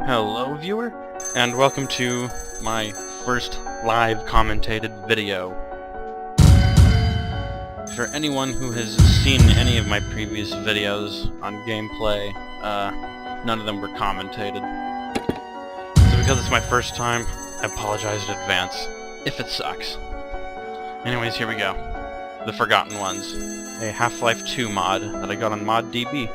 Hello viewer, and welcome to my first live commentated video. For anyone who has seen any of my previous videos on gameplay, none of them were commentated. So because it's my first time, I apologize in advance, if it sucks. Anyways, here we go. The Forgotten Ones, a Half-Life 2 mod that I got on ModDB.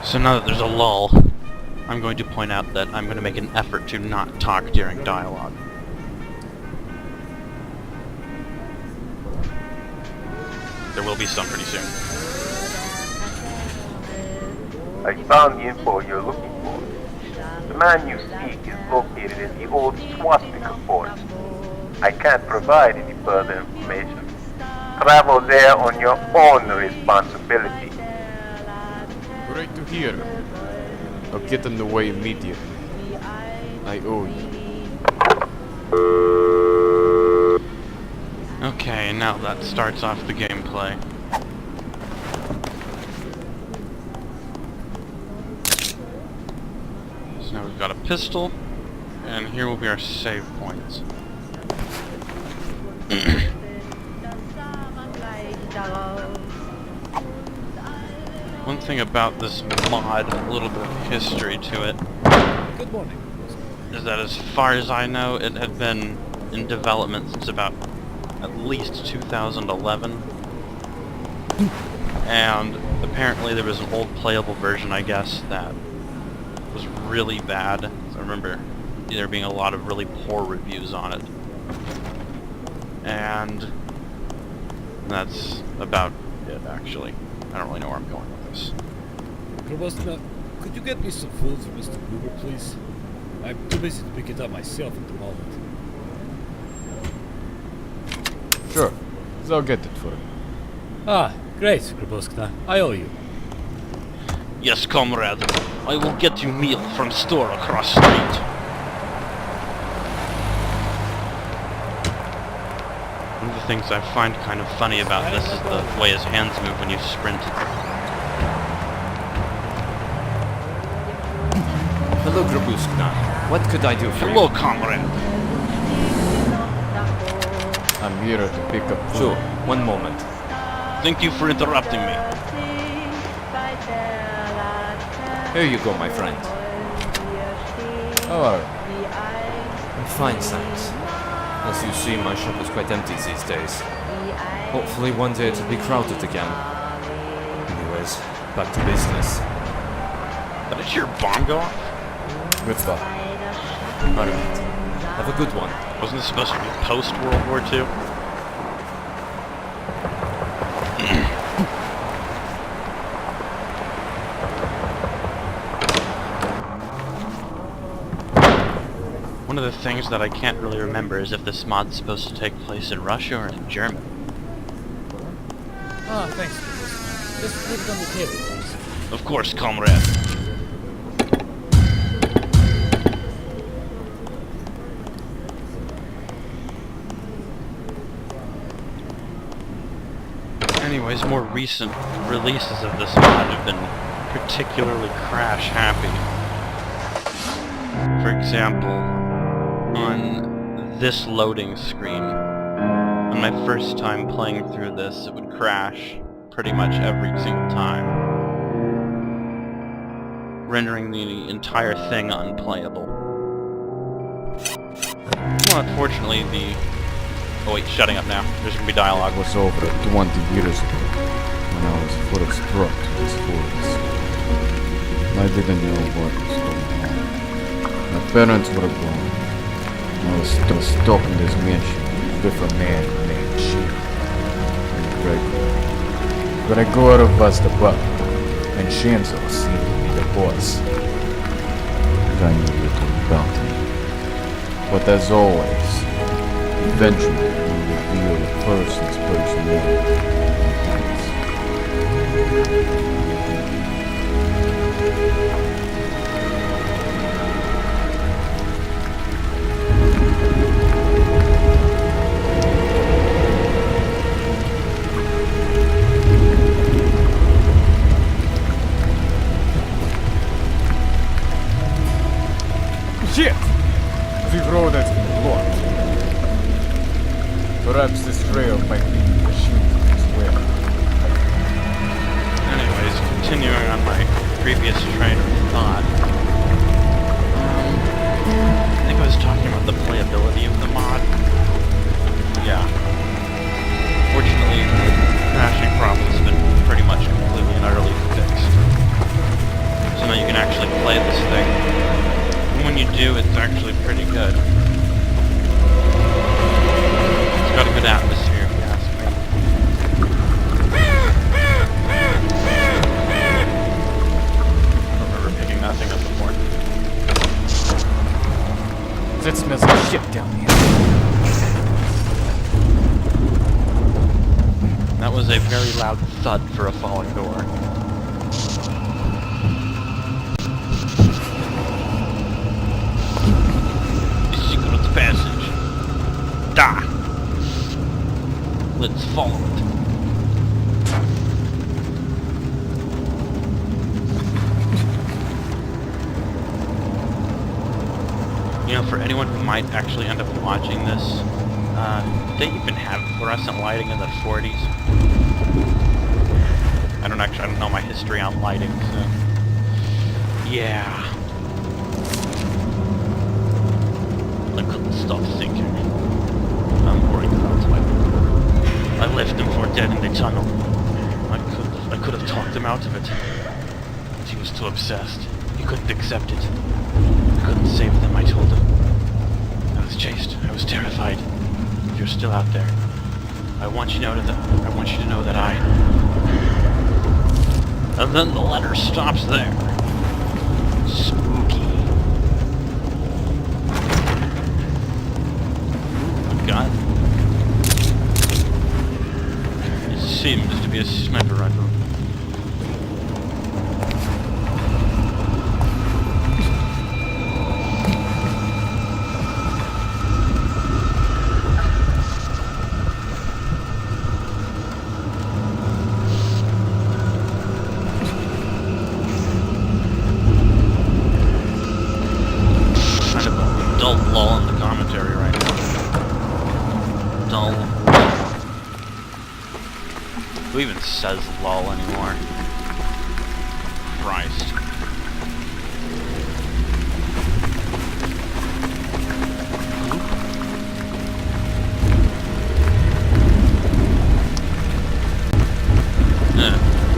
So now that there's a lull, I'm going to point out that I'm going to make an effort to not talk during dialogue. There will be some pretty soon. I found the info you're looking for. The man you seek is located in the old swastika fort. I can't provide any further information. Travel there on your own responsibility. Great to hear. I'll get on the way immediately. I owe you. Okay, now that starts off the gameplay. So now we've got a pistol, and here will be our save points. One thing about this mod, a little bit of history to it, Good morning. is that as far as I know, it had been in development since about at least 2011. And apparently there was an old playable version, I guess, that was really bad. So I remember there being a lot of really poor reviews on it. And that's about it, actually. I don't really know where I'm going with this. Krabosna, could you get me some food for Mr. Gruber, please? I'm too busy to pick it up myself at the moment. Sure. I'll get it for you. Ah, great, Kraboskna. I owe you. Yes, comrade. I will get you meal from store across street. One of the things I find kind of funny about this is the way his hands move when you sprint. Hello, Grabuskna. What could I do for Hello, you? comrade. I'm here to pick up food. Sure, one moment. Thank you for interrupting me. Here you go, my friend. How are you? I'm fine, thanks. As you see, my shop is quite empty these days. Hopefully one day it'll be crowded again. Anyways, back to business. But did your bomb go off? Goodbye. Alright. Have a good one. Wasn't this supposed to be post-World War II? One of the things that I can't really remember is if this mod's supposed to take place in Russia or in Germany. Ah, thanks, Kraboskna. Just leave it on the table, please. Of course, comrade. Anyways, more recent releases of this mod have been particularly crash-happy. For example, on this loading screen, on my first time playing through this, it would crash pretty much every single time, rendering the entire thing unplayable. Well, unfortunately, oh wait, shutting up now. There's gonna be dialogue. It was over 20 years ago when I was first brought to this forest. I didn't know what was going on. My parents were gone. I was still stuck in this mansion with a man named Sheep and Gregory. Gregorov was the butler, and Shanzo seemed to be the boss. And I knew little about him. But as always, Eventually, we reveal the person's personality. Shit! The road has been blocked. Perhaps this trail might lead the machine as well. Anyways, continuing on my previous train of thought. I think I was talking about the playability of the mod. Yeah. Fortunately, the crashing problem has been pretty much completely and utterly fixed. So now you can actually play this thing. And when you do, it's actually pretty good. It's got a good atmosphere, if you ask me. I don't remember picking that thing up before. That smells like shit down here. That was a very loud thud for a falling door. Passage. Da! Let's follow it. You know, for anyone who might actually end up watching this, did they even have fluorescent lighting in the 40s? I don't know my history on lighting, so... Yeah. I couldn't stop thinking. I'm worried about him. I left him for dead in the tunnel. I could have talked him out of it. But he was too obsessed. He couldn't accept it. I couldn't save them, I told him. I was chased. I was terrified. If you're still out there, I want you to know that I... And then the letter stops there. Spooky. God. It seems to be a sniper rifle. Kind of a dull lull in the commentary right now. Dull. Who even says lull anymore? Christ.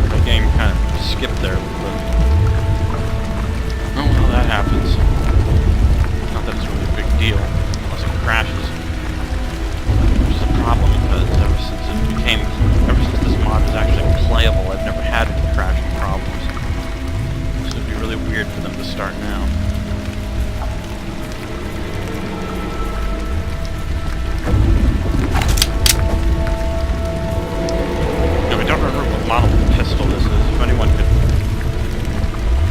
The game kind of skipped there a little bit. Oh well, that happens. Not that it's really a big deal, unless it crashes. Which is a problem because ever since this mod is actually playable, I've never had any crashing problems. So it'd be really weird for them to start now. I don't remember what model pistol this is. If anyone could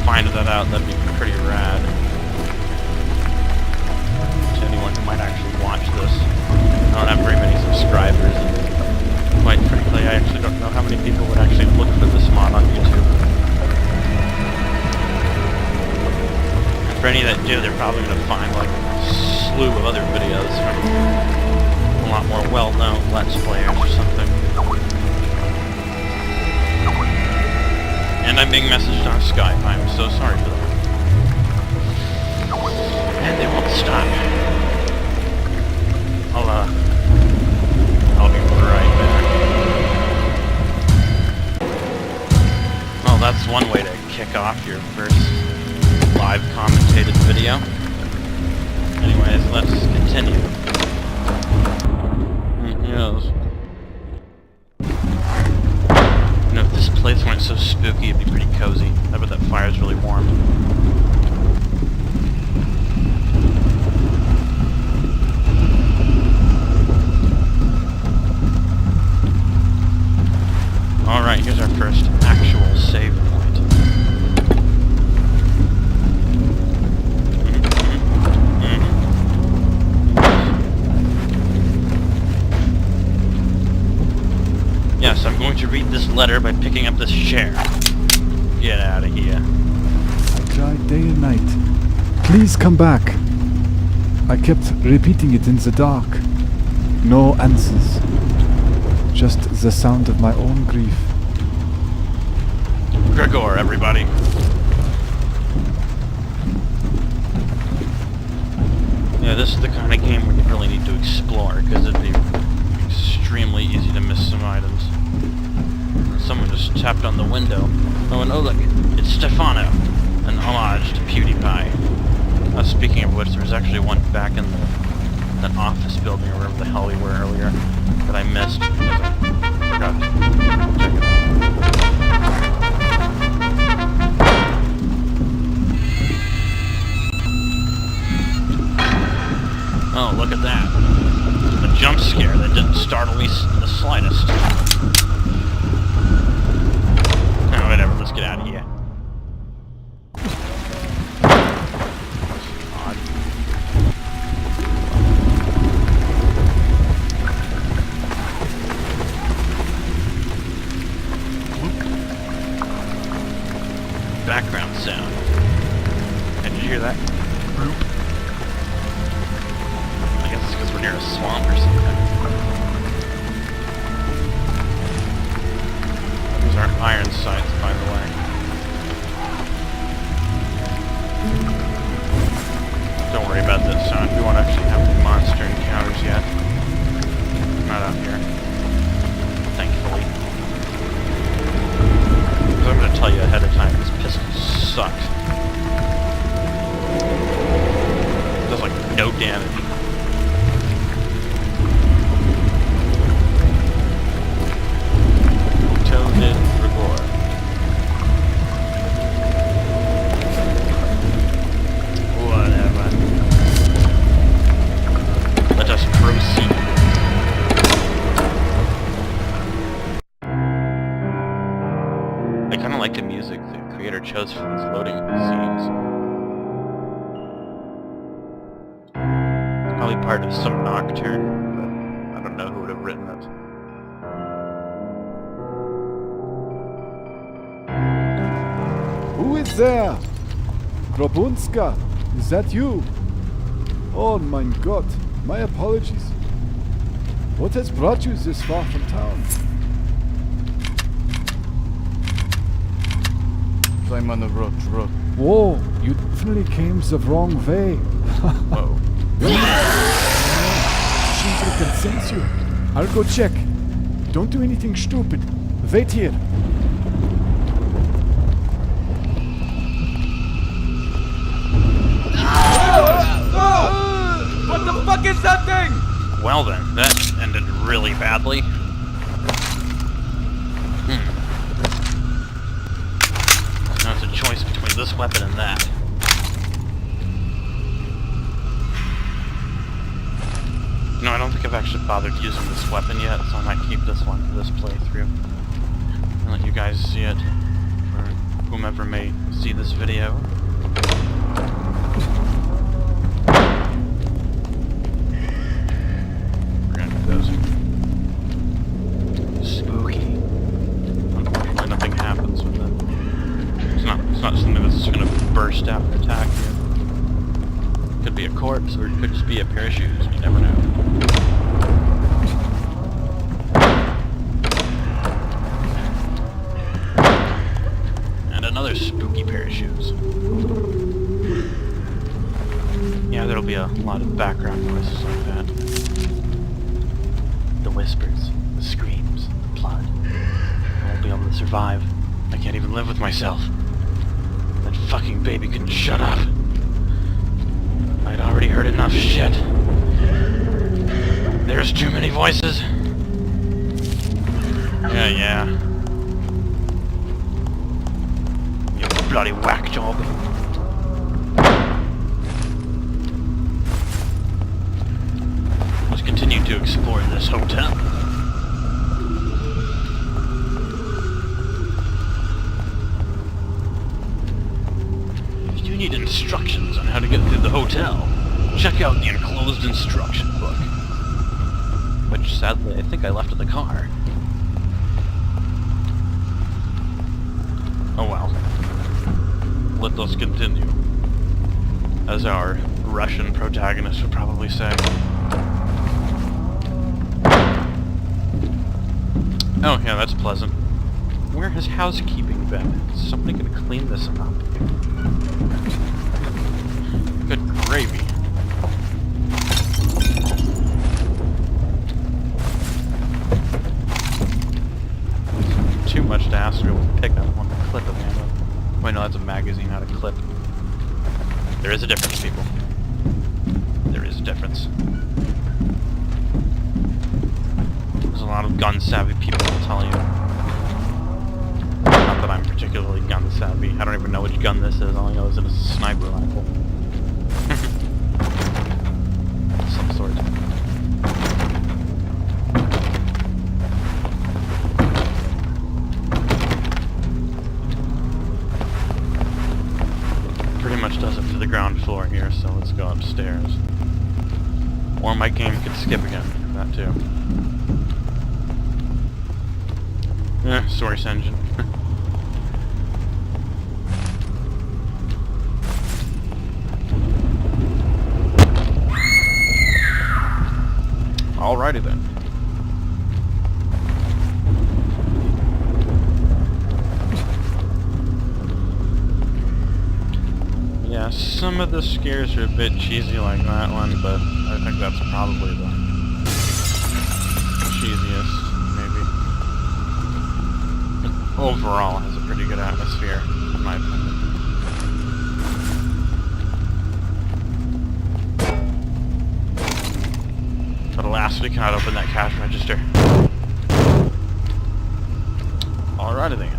find that out, that'd be pretty rad. To anyone who might actually watch this. I don't have very many subscribers, and quite frankly, I actually don't know how many people would actually look for this mod on YouTube. And for any that do, they're probably going to find like a slew of other videos from a lot more well-known Let's Players or something. And I'm being messaged on Skype. I'm so sorry for that. And they won't stop. I'll be right back. Well, that's one way to kick off your first live commentated video. Anyways, let's continue. Yes. You know, if this place weren't so spooky, it'd be pretty cozy. I bet that fire's really warm. to read this letter by picking up this chair. Get out of here. I tried day and night. Please come back. I kept repeating it in the dark. No answers. Just the sound of my own grief. Gregor, everybody. Yeah, this is the kind of game where you really need to explore, because it'd be extremely easy to miss some items. Someone just tapped on the window. Oh, and oh look, it's Stefano, an homage to PewDiePie. Speaking of which, there was actually one back in that office building, or wherever the hell we were earlier, that I missed. I forgot to check it out. Oh, look at that. A jump scare that didn't startle me the slightest. Oh, whatever, let's get out of here. Odd. Background sound. Did you hear that? Because we're near a swamp or something. These aren't iron sights, by the way. Don't worry about this sound. We won't actually have any monster encounters yet. Not out here. Thankfully. Because I'm going to tell you ahead of time, this pistol sucks. It does like no damage. Chose for these loading scenes. It's probably part of some nocturne, but I don't know who would have written it. Who is there? Grobunska, is that you? Oh my god, my apologies. What has brought you this far from town? I'm on the road. Whoa, you definitely came the wrong way. Whoa. She can sense you. I'll go check. Don't do anything stupid. Wait here. What the fuck is that thing? Well then, that ended really badly. Now it's a choice between this weapon and that. No, I don't think I've actually bothered using this weapon yet, so I might keep this one for this playthrough. And let you guys see it, for whomever may see this video. We're gonna do those. Spooky. Unfortunately, nothing happens with it. It's not something that's just gonna burst out and attack you. Could be a corpse, or it could just be a pair of shoes. You never know. And another spooky pair of shoes. Yeah, there'll be a lot of background noises like that. The whispers, the screams, the blood. I won't be able to survive. I can't even live with myself. That fucking baby couldn't shut up. I'd already heard enough shit. There's too many voices. Yeah. You bloody whack job. Let's continue to explore this hotel. If you need instructions on how to get through the hotel, check out the enclosed instruction book. Which, sadly, I think I left in the car. Oh well. Let us continue. As our Russian protagonist would probably say. Oh, yeah, that's pleasant. Where has housekeeping been? Is somebody gonna clean this up? Good gravy. Too much to ask to be able to pick up one clip of ammo. Wait, no, that's a magazine, not a clip. There is a difference, people. There is a difference. There's a lot of gun-savvy people will tell you. Not that I'm particularly gun-savvy. I don't even know which gun this is. All I know is it is a sniper rifle. Some sort. Pretty much does it for the ground floor here, so let's go upstairs. Or my game could skip again, that too. Source engine. Alrighty then. Yeah, some of the scares are a bit cheesy like that one, but I think that's probably the cheesiest, maybe. It overall has a pretty good atmosphere, in my opinion. But alas, we cannot open that cash register. Alrighty then.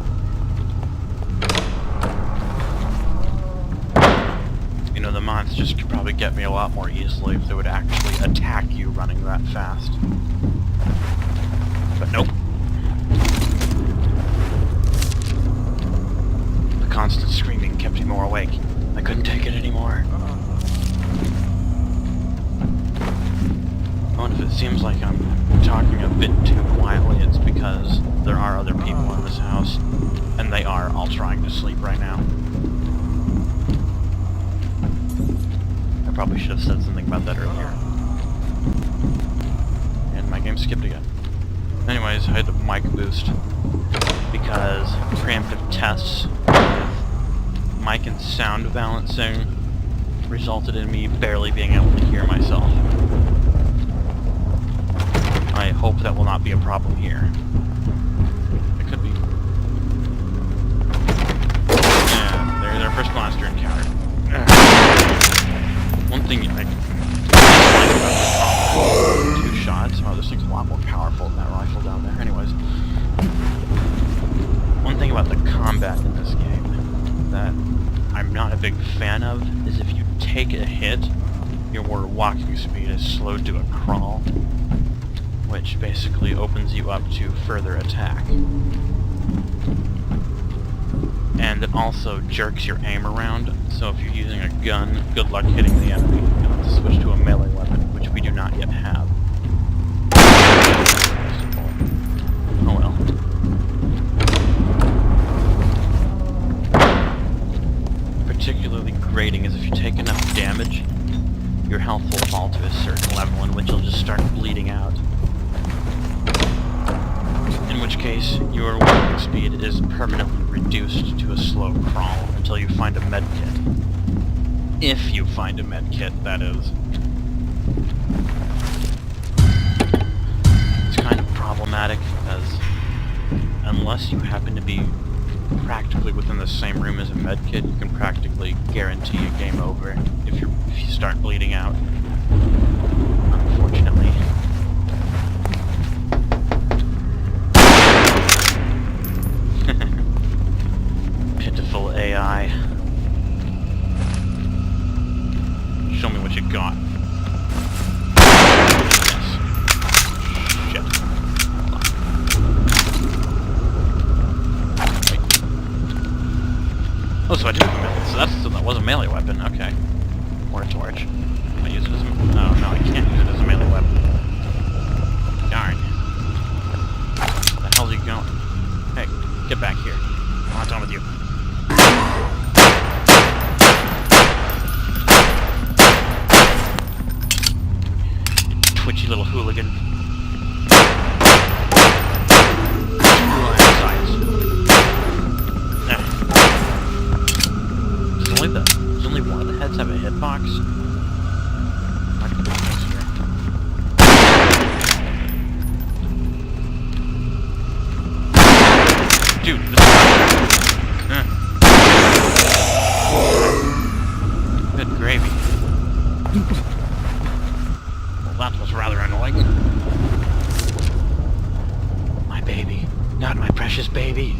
You know, the monsters could probably get me a lot more easily if they would actually attack you running that fast. But nope. The constant screaming kept me more awake. I couldn't take it anymore. Oh, and if it seems like I'm talking a bit too quietly, it's because there are other people in this house, and they are all trying to sleep right now. I probably should have said something about that earlier. And my game skipped again. Anyways, I had a mic boost, because preemptive tests with mic and sound balancing resulted in me barely being able to hear myself. I hope that will not be a problem here. It could be. Yeah, there's our first monster encounter. One thing I like about 2 shots. Oh, this thing's a lot more powerful than that rifle down there. Anyways, one thing about the combat in this game that I'm not a big fan of is if you take a hit, your walking speed is slowed to a crawl, which basically opens you up to further attack. And it also jerks your aim around, so if you're using a gun, good luck hitting the enemy. You'll have to switch to a melee weapon, which we do not yet have. Oh well. Particularly grating is if you take enough damage, your health will fall to a certain level in which you'll just start bleeding out. In which case, your walking speed is permanently reduced to a slow crawl until you find a medkit. If you find a medkit, that is. It's kind of problematic because unless you happen to be practically within the same room as a medkit, you can practically guarantee a game over if you start bleeding out. Unfortunately. Pitiful AI. Show me what you got. Yes. Shit. Wait. Oh, so I do have a melee. So that was a melee weapon. Okay. Or a torch. I use it as a... No, bitchy little hooligan. Does only one of the heads have a hitbox? I can do this here. Dude, this good gravy. Well, that was rather annoying. My baby. Not my precious baby.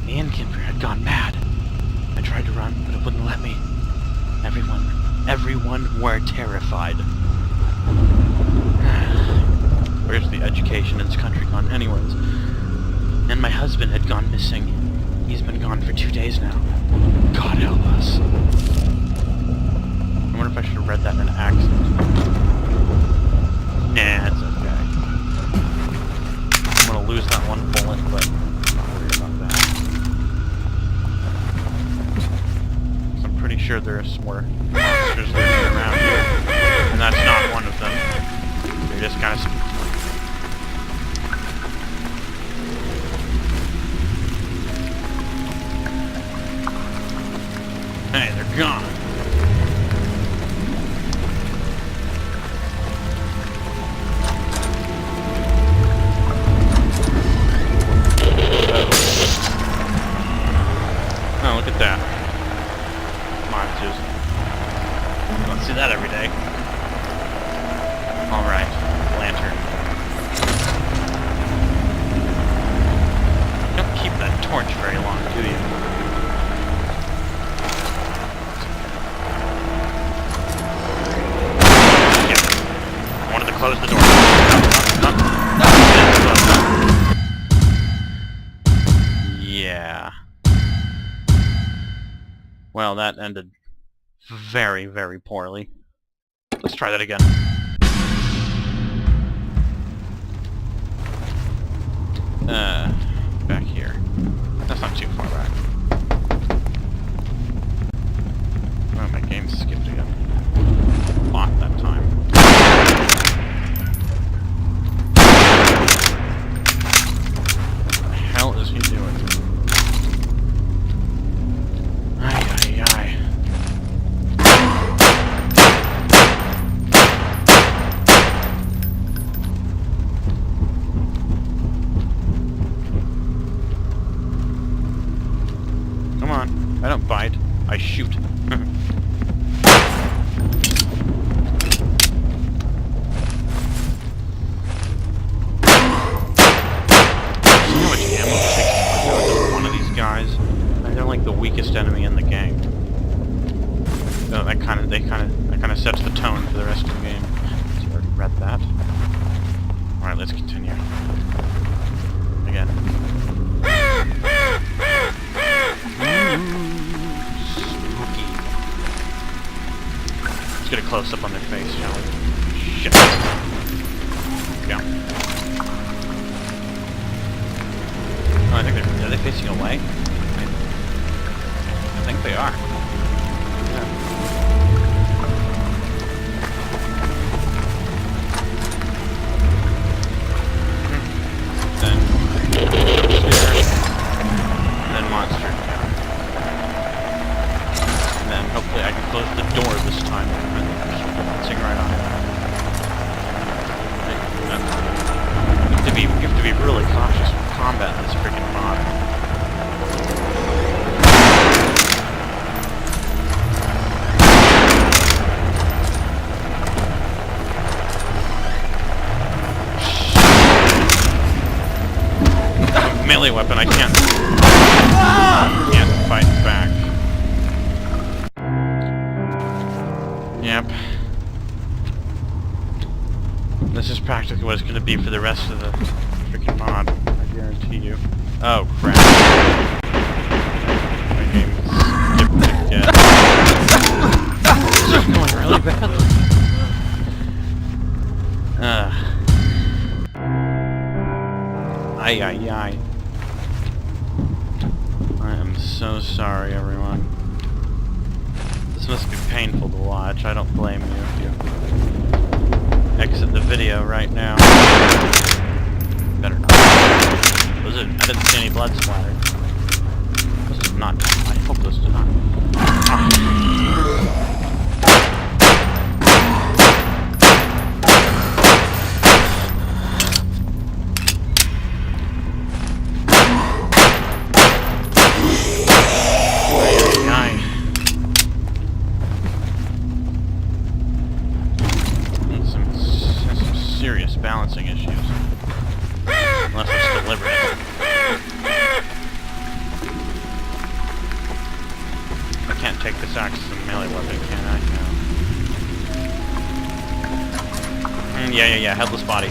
The innkeeper had gone mad. I tried to run, but it wouldn't let me. Everyone were terrified. Where's the education in this country gone anyways? And my husband had gone missing. He's been gone for 2 days now. God help us. I wonder if I should have read that in an accent. Nah, it's okay. I'm gonna lose that one bullet, but I'm not worried about that. So I'm pretty sure there's more monsters lurking around here. And that's not one of them. They're just kind of... Hey, they're gone. Oh, look at that. Monsters. You don't see that every day. Alright, lantern. You don't keep that torch very long, do you? Close the door. Yeah. Well, that ended very, very poorly. Let's try that again. Back here. That's not too far back. Oh, my game skipped again. Bought that time. What is he doing? Ay, ay, ay. Come on. I don't bite. I shoot. They're like the weakest enemy in the game. So that kind of sets the tone for the rest of the game. So I already read that. All right, let's continue. Again. Spooky. Let's get a close up on their face, shall we? Shit. There we go. Oh, I think are they facing away? I think they are. Yeah. Then monster. And then hopefully I can close the door this time and sing right on it. You have to be really cautious with combat in this freaking mod. Melee weapon, I can't fight back. Yep. This is practically what it's going to be for the rest of the freaking mod, I guarantee you. Oh crap. My game skipped again. This is going really badly. Ay, ay, ay. I am so sorry, everyone. This must be painful to watch. I don't blame you if you exit the video right now. Better not. I didn't see any blood splatter. This did not. I hope this did not. Serious balancing issues. Unless it's deliberate. I can't take this axe as a melee weapon, can I? No. Yeah, headless body.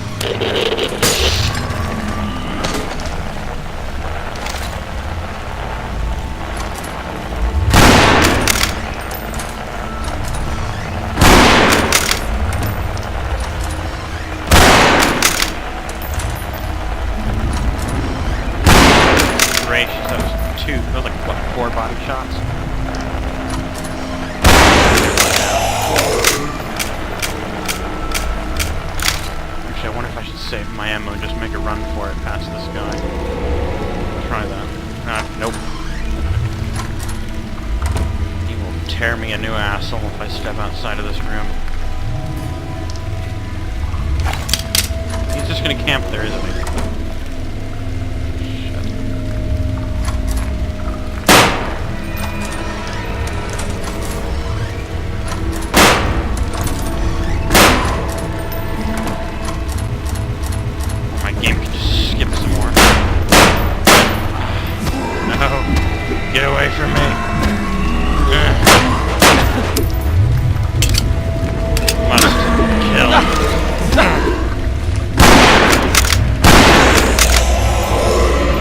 That was like, what, 4 body shots? Actually, I wonder if I should save my ammo and just make a run for it past this guy. Try that. Nope. He will tear me a new asshole if I step outside of this room. He's just gonna camp there, isn't he? Get away from me. Must kill.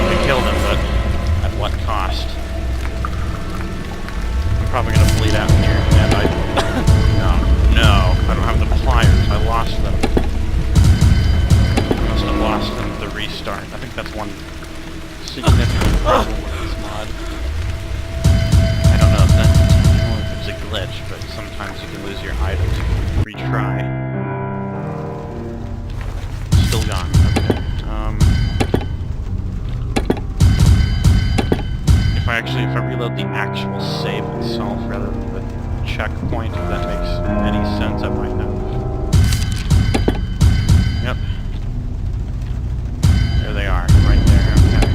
We killed him, but at what cost? I'm probably gonna bleed out here, and no, I don't have the pliers. I lost them. I must have lost them at the restart. I think that's one significant problem with this mod. It's a glitch, but sometimes you can lose your items if you retry. Still gone. Okay. If I reload the actual save itself rather than the checkpoint, if that makes any sense, I might have. Yep. There they are, right there. Okay.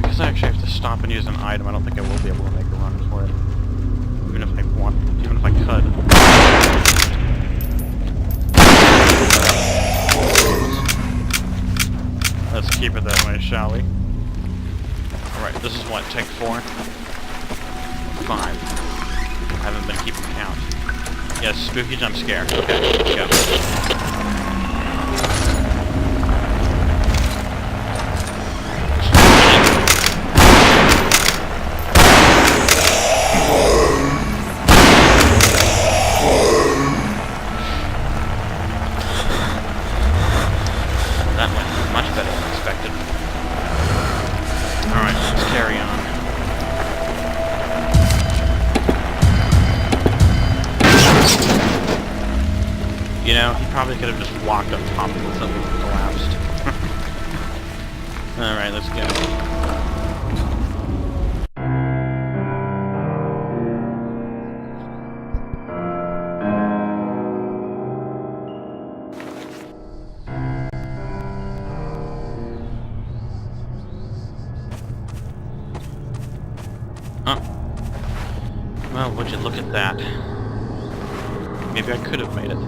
Because I actually have to stop and use an item, I don't think I will be able to make a run for it. Even if I could. Let's keep it that way, shall we? Alright, this is what, take 4? 5. I haven't been keeping count. Yes, spooky jump scare. Okay, let's go. That went much better than expected. Alright, let's carry on. You know, he probably could have just walked up top of this and collapsed. Alright, let's go. Well, would you look at that? Maybe I could have made it.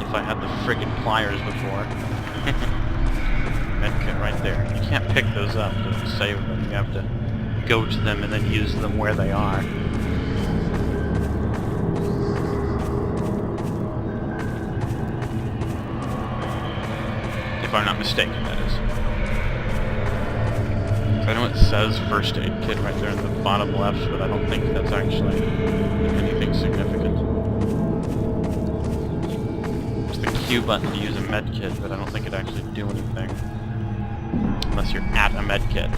If I had the friggin' pliers before. Medkit right there. You can't pick those up to save them. You have to go to them and then use them where they are. If I'm not mistaken, that is. I know it says first aid kit right there in the bottom left, but I don't think that's actually anything significant. It's the Q button to use a med kit, but I don't think it actually do anything. Unless you're at a med kit.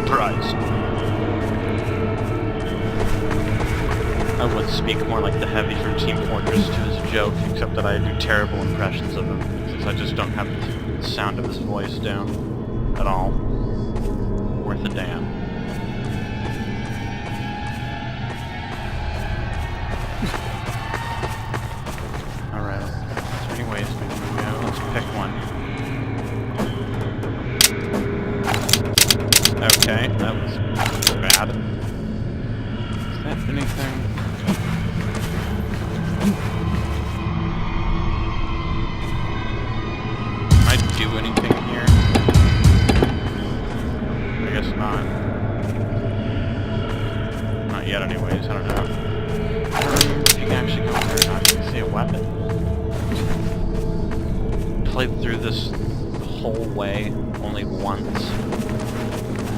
surprised. I would speak more like the heavy from Team Fortress to his joke, except that I do terrible impressions of him, since I just don't have the sound of his voice down at all. Worth a damn. Alright, there's many ways we can go. Let's pick one. Okay, that was bad. Is that anything? Can I do anything here? I guess not. Not yet anyways, I don't know. I don't remember if you can actually go there or not. Can you see a weapon? Played through this the whole way only once.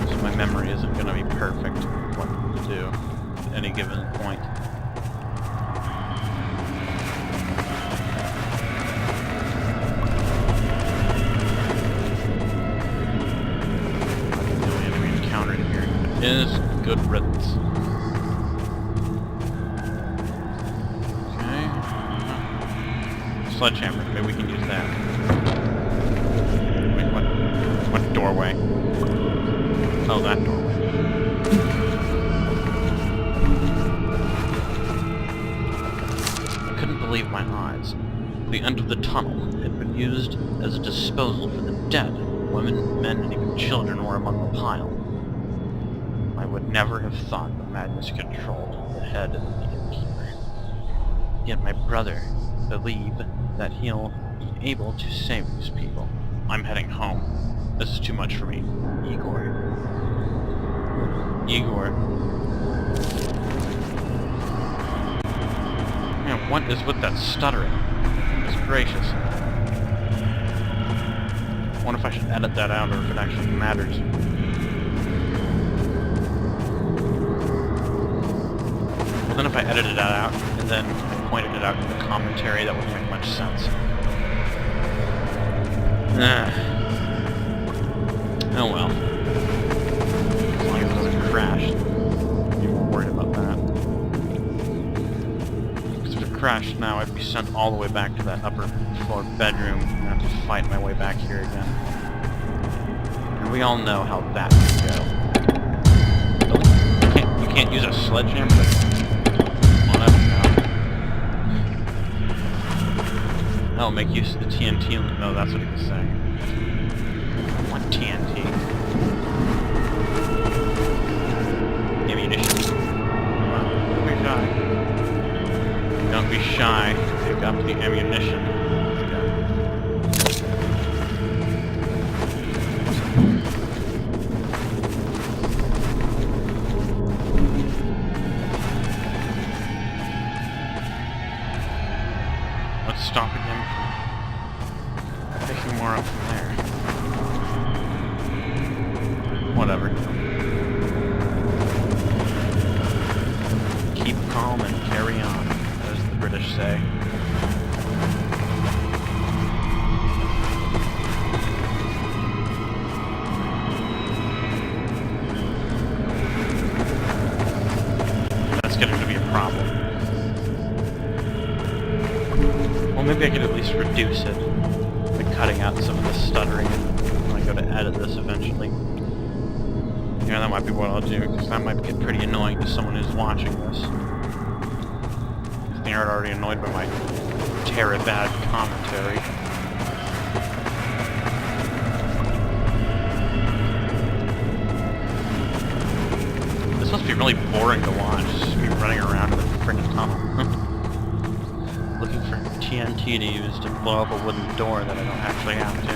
So my memory isn't going to be perfect with what to do at any given point. The only enemy encountered here is good riddance. Okay. Sledgehammer, maybe we can use that. Wait, what doorway? Oh, that doorway. I couldn't believe my eyes. The end of the tunnel had been used as a disposal for the dead. Women, men, and even children were among the pile. I would never have thought that madness controlled the head of the innkeeper. Yet my brother believed that he'll be able to save these people. I'm heading home. This is too much for me. Igor. Man, what is with that stuttering? Goodness gracious. I wonder if I should edit that out or if it actually matters. Well, then if I edited that out and then I pointed it out in the commentary, that wouldn't make much sense. Oh well. As long as it doesn't crash, I'd be more worried about that. Because if it crashed now, I'd be sent all the way back to that upper floor bedroom and have to fight my way back here again. And we all know how that can go. Really? You can't use a sledgehammer? Well, I don't know. That'll make use of the TNT. No, that's what he was saying. I want TNT. Ammunition. Well, don't be shy. Don't be shy. Pick up the ammunition. What's stopping him from picking more up from there? Whatever. Keep calm and carry on, as the British say. That's getting to be a problem. Well, maybe I could at least reduce it by cutting out some of the stuttering when I go to edit this eventually. Yeah, that might be what I'll do, because that might get pretty annoying to someone who's watching this. If they aren't already annoyed by my bad commentary. This must be really boring to watch, just me running around in the friggin' tunnel. Looking for TNT to use to blow up a wooden door that I don't actually have to.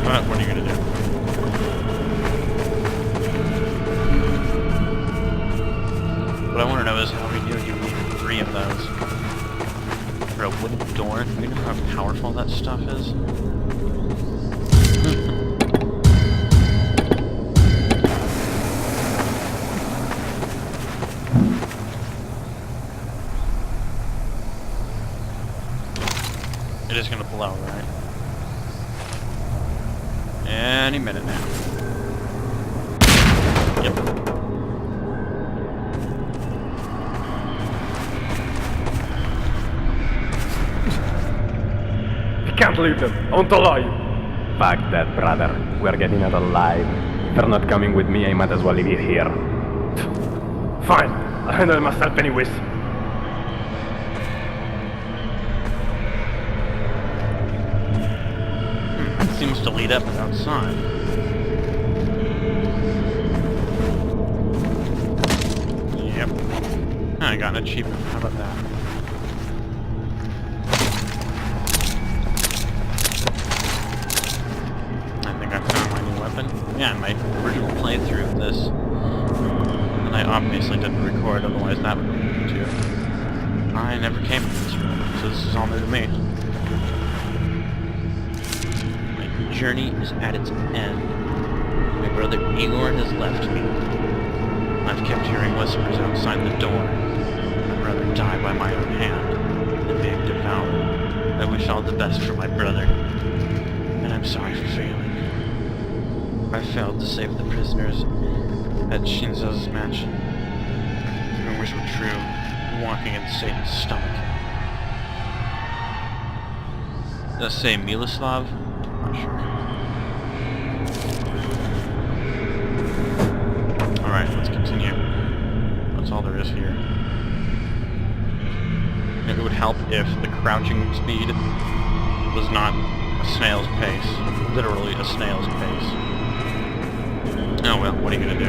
But what are you gonna do? What I want to know is how we knew you needed 3 of those. For a wooden door? Do we know how powerful that stuff is? It is gonna blow, right? Yeah. any minute now. Yep. We can't leave them. I want to lie. Fuck that, brother. We're getting out alive. If they're not coming with me, I might as well leave you here. Fine. I'll handle it myself anyways. Seems to lead up outside. Yep. I got an achievement. How about that? I think I found my new weapon. Yeah, my original playthrough of this. And I obviously didn't record, otherwise that would be too. I never came to this room, so this is all new to me. Journey is at its end. My brother Igor has left me. I've kept hearing whispers outside the door. I'd rather die by my own hand than being devoured. I wish all the best for my brother, and I'm sorry for failing. I failed to save the prisoners at Shinzo's mansion. The rumors were true, walking in Satan's stomach. Does that say Miloslav? Not sure. Alright, let's continue. That's all there is here. It would help if the crouching speed was not a snail's pace. Literally a snail's pace. Oh well, what are you gonna do?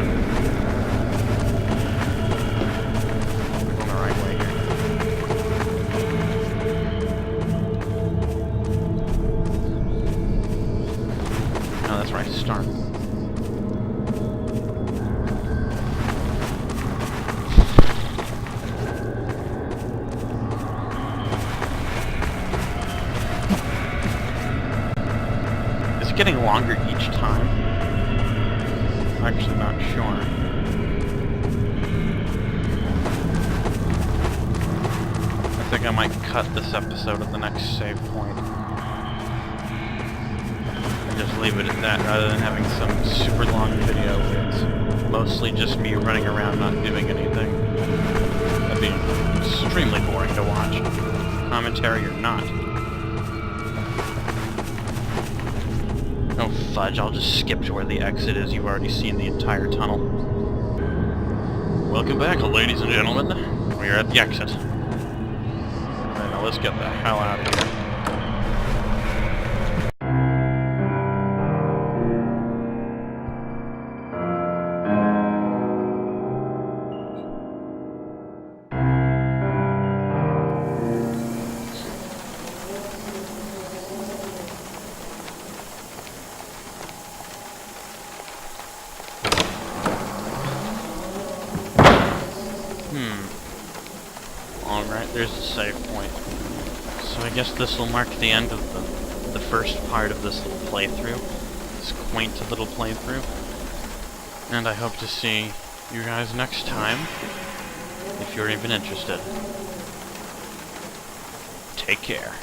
We're going the right way here. Oh, that's right, start. Is it getting longer each time? I'm actually not sure. I think I might cut this episode at the next save point. Just leave it at that rather than having some super long video where it's mostly just me running around not doing anything. That'd be extremely boring to watch, commentary or not. Oh fudge, I'll just skip to where the exit is. You've already seen the entire tunnel. Welcome back, ladies and gentlemen. We are at the exit. Alright, now let's get the hell out of here. Alright, there's the save point. So I guess this will mark the end of the first part of this little playthrough. This quaint little playthrough. And I hope to see you guys next time, if you're even interested. Take care.